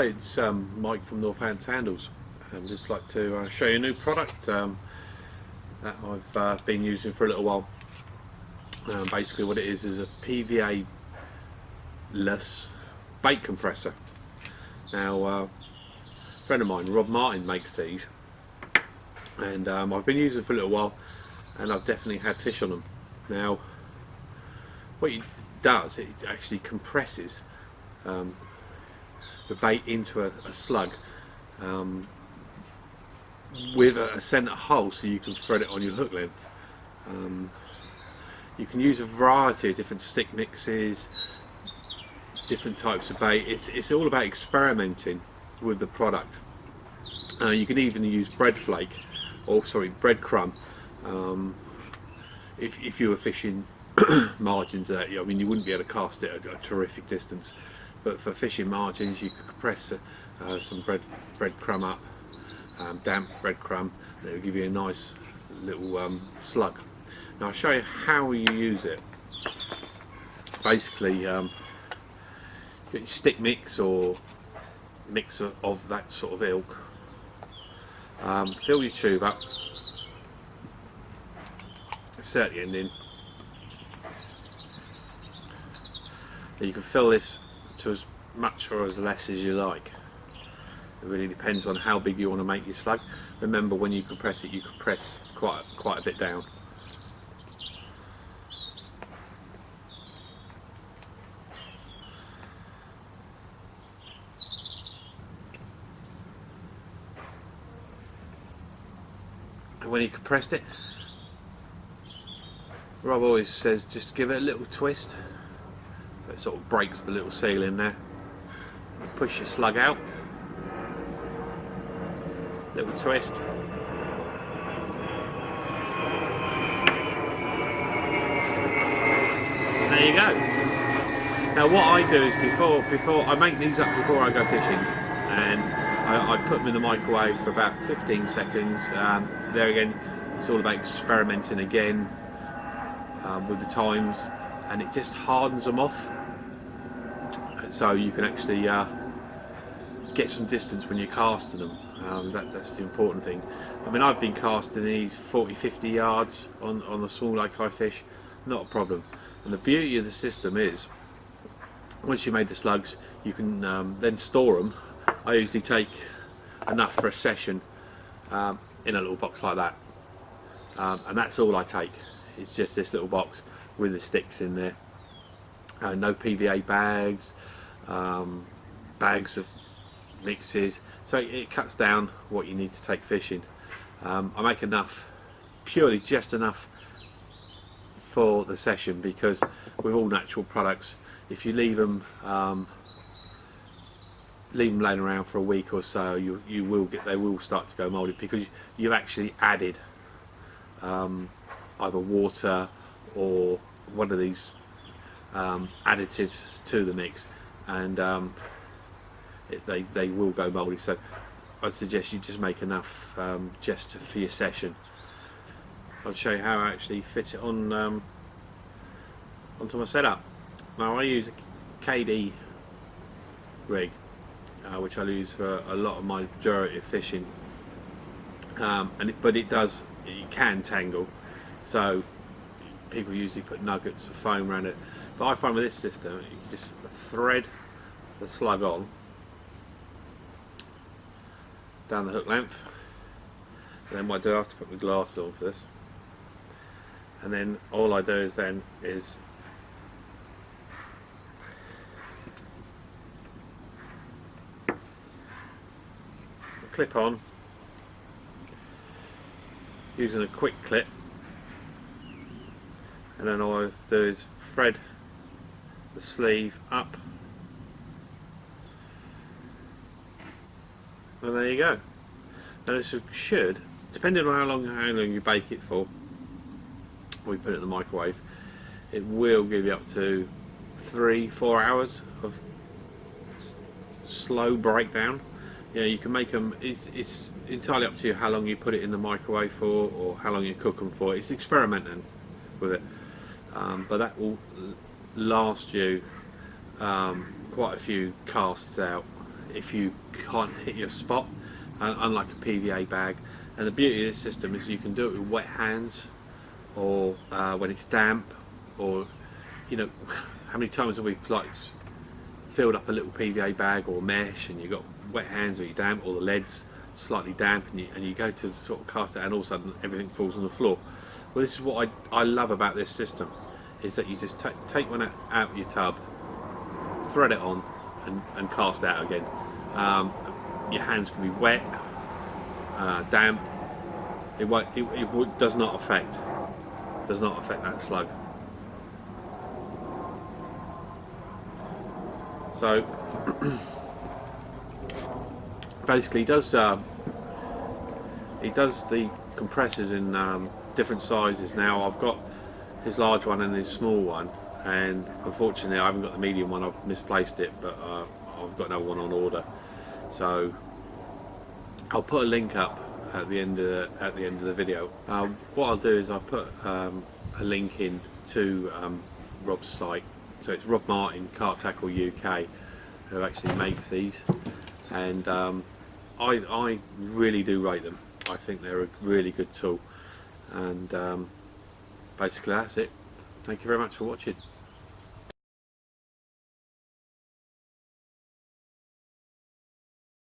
it's Mike from Northants Handles. I'd just like to show you a new product that I've been using for a little while. Basically what it is a PVA-less bait compressor. Now a friend of mine, Rob Martin, makes these, and I've been using them for a little while, and I've definitely had fish on them. Now what it does, it actually compresses the bait into a slug with a centre hole, so you can thread it on your hook length. You can use a variety of different stick mixes, different types of bait. It's all about experimenting with the product. You can even use breadcrumb. If you were fishing margins, I mean, you wouldn't be able to cast it at a terrific distance, but for fishing margins you could compress some breadcrumb up, damp breadcrumb, and it will give you a nice little slug. Now I'll show you how you use it. Basically, get your stick mix or mix of that sort of ilk. Fill your tube up, insert the end in. You can fill this to as much or as less as you like. It really depends on how big you want to make your slug. Remember, when you compress it, you compress quite a bit down. And when you compressed it, Rob always says just give it a little twist, so it sort of breaks the little seal in there. Push your slug out, little twist, and there you go. Now what I do is before I make these up before I go fishing, and I put them in the microwave for about 15 seconds. There again, it's all about experimenting again with the times, and it just hardens them off, so you can actually get some distance when you're casting them. That's the important thing. I mean, I've been casting these 40-50 yards on the small lake I fish, not a problem. And the beauty of the system is, once you made the slugs, you can then store them. I usually take enough for a session in a little box like that, and that's all I take. It's just this little box with the sticks in there. No PVA bags, bags of mixes, so it cuts down what you need to take fishing. I make enough, purely just enough for the session, because with all natural products, if you leave them laying around for a week or so, they will start to go mouldy, because you've actually added either water or one of these additives to the mix, and they will go mouldy. So I'd suggest you just make enough just for your session. I'll show you how I actually fit it on onto my setup. Now I use a KD rig, which I use for a lot of my majority of fishing, but it can tangle, so people usually put nuggets of foam around it. But I find with this system, you can just thread the slug on down the hook length, and then what I do, I have to put my glasses on for this, and then all I do is clip on using a quick clip, and then all I have to do is thread the sleeve up, and there you go. Now this should, depending on how long you bake it for, or you put it in the microwave, it will give you up to 3-4 hours of slow breakdown. Yeah, you can make them. It's entirely up to you how long you put it in the microwave for, or how long you cook them for. It's experimenting with it, but that will last you quite a few casts out. if you can't hit your spot, unlike a PVA bag. And the beauty of this system is you can do it with wet hands, or when it's damp, or you know, how many times have we like filled up a little PVA bag or mesh and you've got wet hands, or you're damp, or the lead's slightly damp, and you go to sort of cast it and all of a sudden everything falls on the floor. Well, this is what I love about this system, is that you just take one out of your tub, thread it on, and cast out again. Your hands can be wet, damp. It does not affect that slug. So basically, he does the compressors in different sizes. Now I've got his large one and his small one, and unfortunately I haven't got the medium one. I've misplaced it, but I've got another one on order. So I'll put a link up at the end of the video. What I'll do is I'll put a link in to Rob's site. So it's Rob Martin, Kart Tackle UK, who actually makes these, and I really do rate them. I think they're a really good tool, and basically that's it. Thank you very much for watching.